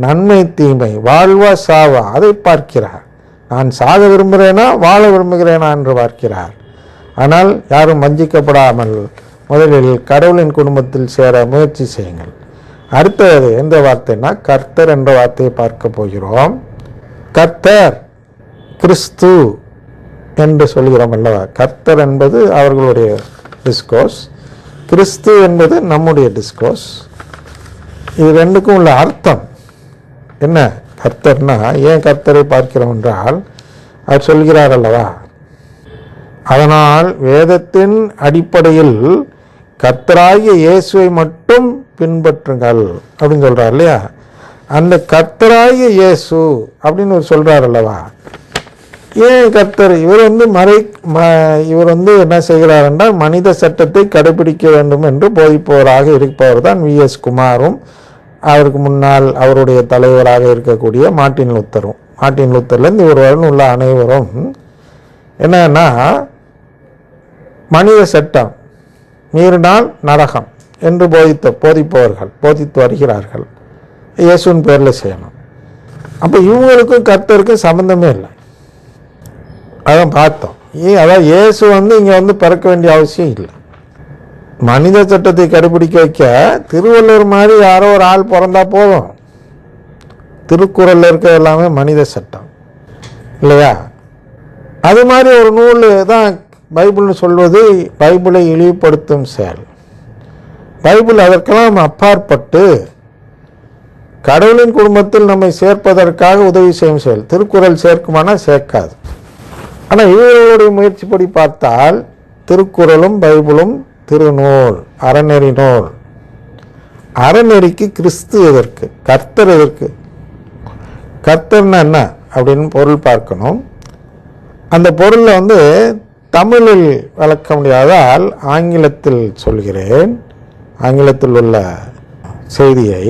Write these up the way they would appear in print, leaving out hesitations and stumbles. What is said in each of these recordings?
நன்மை தீமை, வாழ்வா சாவா அதை பார்க்கிறார். நான் சாக விரும்புகிறேனா வாழ விரும்புகிறேனா என்று பார்க்கிறார். ஆனால் யாரும் வஞ்சிக்கப்படாமல் முதலில் கடவுளின் குடும்பத்தில் சேர முயற்சி செய்யுங்கள். அடுத்தது எந்த வார்த்தைனா கர்த்தர் என்ற வார்த்தையை பார்க்க போகிறோம். கர்த்தர் கிறிஸ்து என்று சொல்கிறோம் அல்லவா. கர்த்தர் என்பது அவர்களுடைய டிஸ்கோர்ஸ், கிறிஸ்து என்பது நம்முடைய டிஸ்கோர்ஸ். இது ரெண்டுக்கும் உள்ள அர்த்தம் என்ன? கர்த்தர்னா ஏன் கர்த்தரை பார்க்கிறோம் என்றால் அவர் சொல்கிறார் அல்லவா, அதனால் வேதத்தின் அடிப்படையில் கர்த்தராகிய இயேசுவை மட்டும் பின்பற்றுங்கள் அப்படின்னு சொல்றார் இல்லையா. அந்த கர்த்தராகிய இயேசு அப்படின்னு சொல்றார் அல்லவா. ஏன் கர்த்தர்? இவர் என்ன செய்கிறார் என்றால் மனித சட்டத்தை கடைபிடிக்க வேண்டும் என்று போதிப்பவராக இருப்பவர் தான் V.S. குமாரும், அவருக்கு முன்னால் அவருடைய தலைவராக இருக்கக்கூடிய மார்ட்டின் லூத்தரும். மார்ட்டின் லூத்தர்லேருந்து இவருடன் உள்ள அனைவரும் என்னன்னா மனித சட்டம் மீறினால் நரகம் என்று போதித்து வருகிறார்கள். இயேசுவின் பேரில் செய்யணும். அப்போ இவங்களுக்கும் கர்த்தருக்கும் சம்பந்தமே இல்லை. அதான் பார்த்தோம். அதான் இயேசு இங்கே பிறக்க வேண்டிய அவசியம் இல்லை. மனித சட்டத்தை கடைபிடிக்க வைக்க திருவள்ளுவர் மாதிரி யாரோ ஒரு ஆள் பிறந்தா போதும். திருக்குறளில் இருக்க எல்லாமே மனித சட்டம் இல்லையா. அது மாதிரி ஒரு நூல் தான் பைபிள்னு சொல்வது பைபிளை இழிவுபடுத்தும் செயல். பைபிள் அதற்கெல்லாம் அப்பாற்பட்டு கடவுளின் குடும்பத்தில் நம்மை சேர்ப்பதற்காக உதவி செய்யும் செயல். திருக்குறள் சேர்க்குமானா சேர்க்காது. ஆனால் இவர்களுடைய முயற்சிப்படி பார்த்தால் திருக்குறளும் பைபிளும் திருநூல், அறநெறி நூல். அறநெறிக்கு கிறிஸ்து எதற்கு, கர்த்தர் எதற்கு? கர்த்தர்னா என்ன அப்படின்னு பொருள் பார்க்கணும். அந்த பொருளில் தமிழில் விளக்க முடியாதால் ஆங்கிலத்தில் சொல்கிறேன். ஆங்கிலத்தில் உள்ள செய்தியை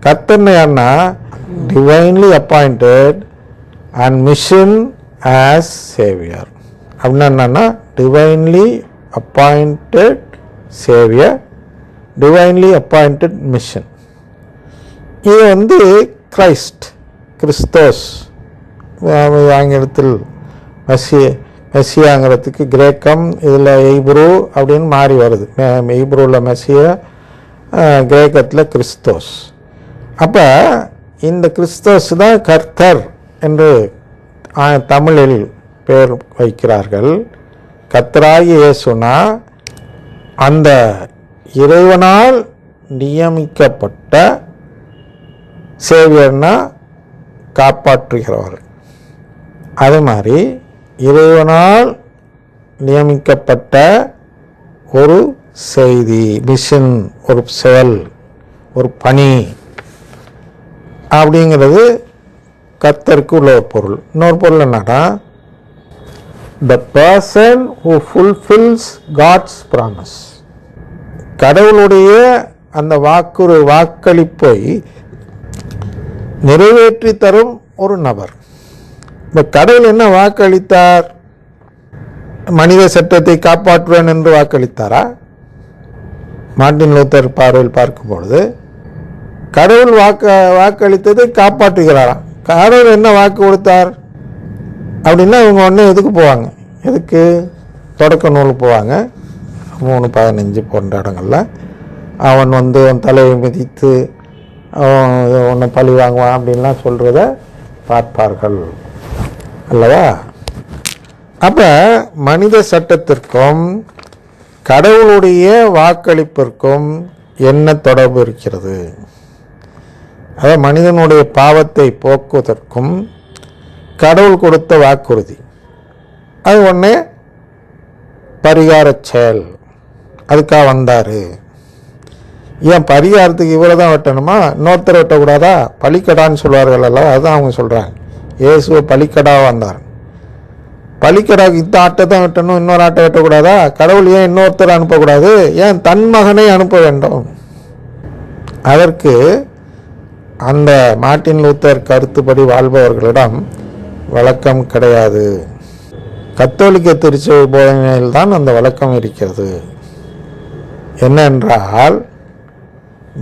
கர்த்தர்னா யாருன்னா divinely appointed and mission as Xavier அப்படின்னா என்னன்னா divinely appointed Xavier, divinely appointed mission. இது கிரைஸ்ட், கிறிஸ்தோஸ். ஆங்கிலத்தில் மெஸ்ஸியாங்கிறதுக்கு கிரேக்கம், இதில் எய்ப்ரூ அப்படின்னு மாறி வருது. எய்ப்ரூவில் மெஸ்ஸியா, கிரேக்கத்தில் கிறிஸ்தோஸ். அப்போ இந்த கிறிஸ்தோஸ் தான் கர்த்தர் என்று தமிழில் பெயர் வைக்கிறார்கள். கர்த்தராகிய இயேசுனா அந்த இறைவனால் நியமிக்கப்பட்ட சேவியர்னா காப்பாற்றுகிறவர். அது மாதிரி இறைவனால் நியமிக்கப்பட்ட ஒரு செய்தி, மிஷன், ஒரு செயல், ஒரு பணி அப்படிங்கிறது கர்த்தருக்கு உள்ள ஒரு பொருள். இன்னொரு பொருள் என்னன்னா the person who fulfills God's promise. கடவுளுடைய அந்த வாக்களிப்பை நிறைவேற்றி தரும் ஒரு நபர். இப்போ கடவுள் என்ன வாக்களித்தார்? மனித சட்டத்தை காப்பாற்றுவேன் என்று வாக்களித்தாரா? மார்ட்டின் லூத்தர் பார்வையில் பார்க்கும் பொழுது கடவுள் வாக்களித்ததை காப்பாற்றுகிறாராம். கடவுள் என்ன வாக்கு கொடுத்தார் அப்படின்னா இவங்க ஒன்று எதுக்கு போவாங்க? எதுக்கு? தொடக்க நூலுக்கு போவாங்க. 3:15 போன்ற இடங்களில் அவன் உன் தலையை மிதித்து உன்னை பழி வாங்குவான் அப்படின்லாம் சொல்கிறத பார்ப்பார்கள் அல்லவா. அப்போ மனித சட்டத்திற்கும் கடவுளுடைய வாக்களிப்பிற்கும் என்ன தொடர்பு இருக்கிறது? அதாவது மனிதனுடைய பாவத்தை போக்குவதற்கும் கடவுள் கொடுத்த வாக்குறுதி, அது ஒன்று பரிகார செயல். அதுக்காக வந்தார். ஏன் பரிகாரத்துக்கு இவ்வளோ தான் வெட்டணுமா? இன்னொருத்தர் வெட்டக்கூடாதா? பலிக்கடான்னு சொல்வார்கள் அல்லவா, அதுதான் அவங்க சொல்கிறாங்க. இயேசுவை பலிக்கடாவாக வந்தார். பலிக்கடாவுக்கு இந்த ஆட்டை தான் வெட்டணும், இன்னொரு ஆட்டை வெட்டக்கூடாதா? கடவுள் ஏன் இன்னொருத்தர் அனுப்பக்கூடாது? ஏன் தன் மகனை அனுப்ப வேண்டும்? அதற்கு அந்த மார்ட்டின் லூத்தர் கருத்துப்படி வாழ்பவர்களிடம் வழக்கம் கிடையாது. கத்தோலிக்க திருச்சபை போதனையில் தான் அந்த வழக்கம் இருக்கிறது. என்னென்றால்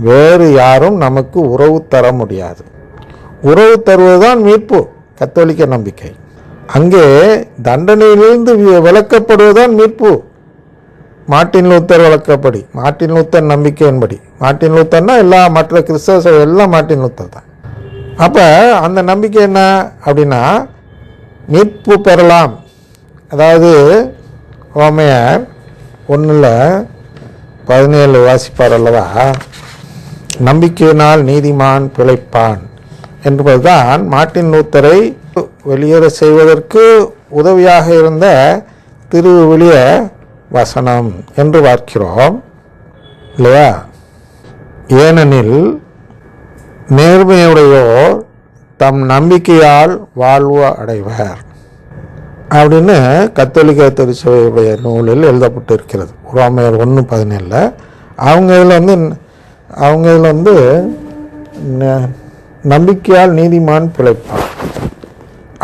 வேறு யாரும் நமக்கு உறவு தர முடியாது. உறவு தருவதுதான் மீட்பு கத்தோலிக்க நம்பிக்கை. அங்கே தண்டனையிலிருந்து விலக்கப்படுவதுதான் மீட்பு மார்ட்டின் லூத்தர் வழக்கப்படி, மார்ட்டின் லூத்தர் நம்பிக்கையின்படி. மார்ட்டின் லூத்தர்னா எல்லா மற்ற கிறிஸ்தவ எல்லாம் மார்ட்டின் லூத்தர் தான். அப்போ அந்த நம்பிக்கை என்ன அப்படின்னா மீட்பு பெறலாம். அதாவது ரோமையர் 1:17 வாசிப்பார் அல்லவா, நம்பிக்கையினால் நீதிமான் பிழைப்பான் என்பதுதான் மார்ட்டின் லூத்தரை வெளியேற செய்வதற்கு உதவியாக இருந்த திருவிவிலிய வசனம் என்று பார்க்கிறோம் இல்லையா. ஏனெனில் நேர்மையுடையோர் தம் நம்பிக்கையால் வாழ்வு அடைவர் அப்படின்னு கத்தோலிக்க திருச்சபையுடைய நூலில் எழுதப்பட்டு இருக்கிறது. ரோமையர் 1:17. அவங்க இதில் வந்து நம்பிக்கையால் நீதிமான் பிழைப்பான்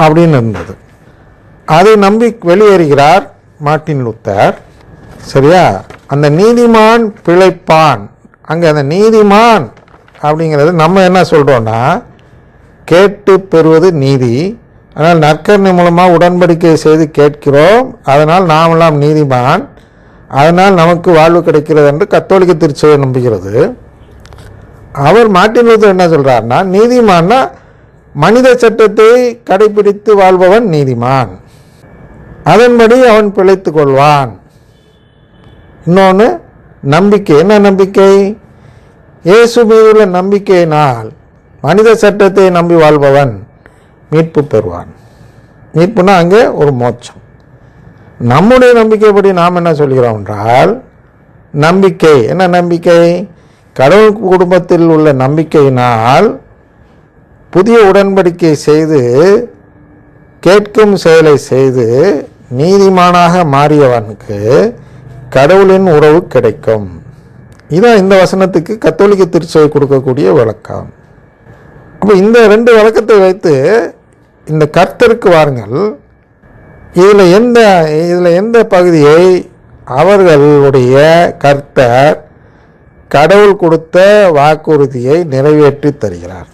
அப்படின்னு இருந்தது. அதை நம்பி வெளியேறுகிறார் மார்ட்டின் லூத்தர். சரியா, அந்த நீதிமான் பிழைப்பான், அங்கே அந்த நீதிமான் அப்படிங்கிறது நம்ம என்ன சொல்கிறோன்னா கேட்டு பெறுவது நீதி. ஆனால் நற்கருணை மூலமாக உடன்படிக்கை செய்து கேட்கிறோம், அதனால் நாமெல்லாம் நீதிமான், அதனால் நமக்கு வாழ்வு கிடைக்கிறது என்று கத்தோலிக்க திருச்சபை நம்புகிறது. அவர் மார்ட்டின் லூத்தர் என்ன சொல்கிறார்னா, நீதிமான்னா மனித சட்டத்தை கடைபிடித்து வாழ்பவன் நீதிமான், அதன்படி அவன் பிழைத்து கொள்வான். இன்னொன்று நம்பிக்கை. என்ன நம்பிக்கை? இயேசு மீதுள்ள நம்பிக்கையினால் மனித சட்டத்தை நம்பி வாழ்பவன் மீட்பு பெறுவான். மீட்புனா அங்கே ஒரு மோட்சம். நம்முடைய நம்பிக்கைப்படி நாம் என்ன சொல்கிறோம் என்றால், நம்பிக்கை என்ன நம்பிக்கை? கடவுள் குடும்பத்தில் உள்ள நம்பிக்கையினால் புதிய உடன்படிக்கை செய்து கேட்கும் செயலை செய்து நீதிமானாக மாறியவனுக்கு கடவுளின் உறவு கிடைக்கும். இதான் இந்த வசனத்துக்கு கத்தோலிக்க திருச்சபை கொடுக்கக்கூடிய விளக்கம். அப்போ இந்த 2 விளக்கத்தை வைத்து இந்த கர்த்தருக்கு வாருங்கள். இதில் எந்த பகுதியை அவர்களுடைய கர்த்தர் கடவுள் கொடுத்த வாக்குறுதியை நிறைவேற்றி தருகிறார்?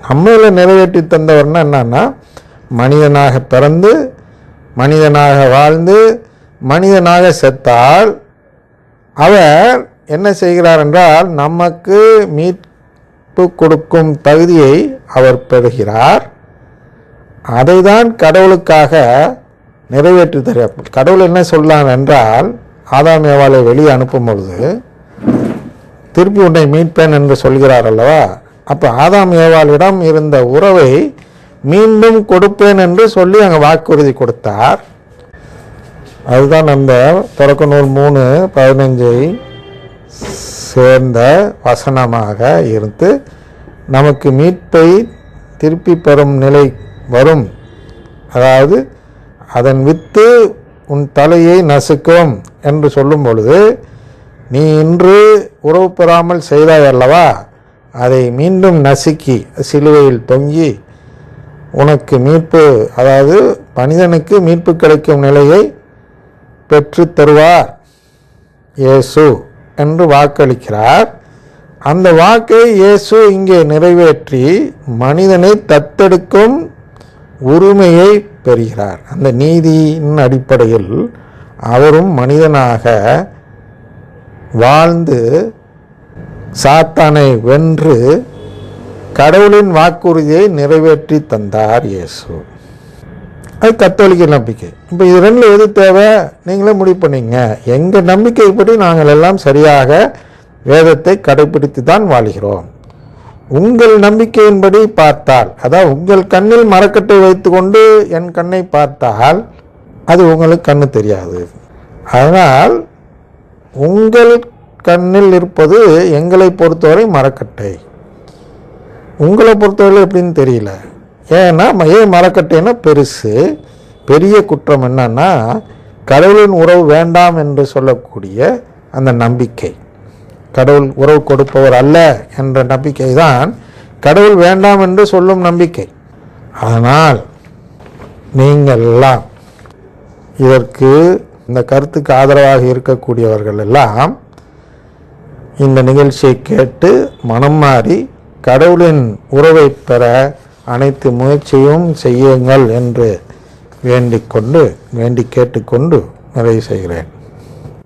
நம்மள நிறைவேற்றி தந்தவர்னா என்னன்னா, மனிதனாக பிறந்து மனிதனாக வாழ்ந்து மனிதனாக செத்தால் அவர் என்ன செய்கிறார் என்றால், நமக்கு மீட்பு கொடுக்கும் தகுதியை அவர் பெறுகிறார். அதை தான் கடவுளுக்காக நிறைவேற்றி தருகிறார். கடவுள் என்ன சொல்லலாம் என்றால், ஆதாம் ஏவாளை வெளியே அனுப்பும் பொழுது திருப்பி உன்னை மீட்பேன் என்று சொல்கிறார் அல்லவா. அப்போ ஆதாம் ஏவாளிடம் இருந்த உறவை மீண்டும் கொடுப்பேன் என்று சொல்லி அங்கே வாக்குறுதி கொடுத்தார். அதுதான் அந்த தொடக்க நூல் 3:15 சேர்ந்த வசனமாக இருந்து நமக்கு மீட்பை திருப்பி பெறும் நிலை வரும். அதாவது அதன் வித்து உன் தலையை நசுக்கும் என்று சொல்லும் பொழுது, நீ இன்று உறவு பெறாமல் செய்தாய் அல்லவா, அதை மீண்டும் நசுக்கி சிலுவையில் தொங்கி உனக்கு மீட்பு, அதாவது மனிதனுக்கு மீட்பு கிடைக்கும் நிலையை பெற்று தருவார் இயேசு என்று வாக்களிக்கிறார். அந்த வாக்கை இயேசு இங்கே நிறைவேற்றி மனிதனை தத்தெடுக்கும் உரிமையை பெறுகிறார். அந்த நீதியின் அடிப்படையில் அவரும் மனிதனாக வாழ்ந்து சாத்தானை வென்று கடவுளின் வாக்குறுதியை நிறைவேற்றி தந்தார் இயேசு. அது கத்தோலிக்க நம்பிக்கை. இப்போ இது 2 எது தேவை? நீங்களே முடிவு பண்ணிங்க. எங்கள் நம்பிக்கைப்படி நாங்கள் எல்லாம் சரியாக வேதத்தை கடைபிடித்து தான் வாழ்கிறோம். உங்கள் நம்பிக்கையின்படி பார்த்தால், அதாவது உங்கள் கண்ணில் மரக்கட்டை வைத்து கொண்டு என் கண்ணை பார்த்தால் அது உங்களுக்கு கண்ணு தெரியாது. அதனால் உங்கள் கண்ணில் இருப்பது எங்களை பொறுத்தவரை மரக்கட்டை, உங்களை பொறுத்தவரை எப்படின்னு தெரியல. ஏன்னா மரக்கட்டைன்னா பெருசு. பெரிய குற்றம் என்னன்னா, கடவுளின் உறவு வேண்டாம் என்று சொல்லக்கூடிய அந்த நம்பிக்கை. கடவுள் உறவு கொடுப்பவர் அல்ல என்ற நம்பிக்கை தான் கடவுள் வேண்டாம் என்று சொல்லும் நம்பிக்கை. ஆனால் நீங்கள் எல்லாம் இதற்கு, இந்த கருத்துக்கு ஆதரவாக இருக்கக்கூடியவர்கள் எல்லாம் இந்த நிகழ்ச்சியை கேட்டு மனம் மாறி கடவுளின் உறவை பெற அனைத்து முயற்சியும் செய்யுங்கள் என்று வேண்டி கேட்டுக்கொண்டு நிறைவு செய்கிறேன்.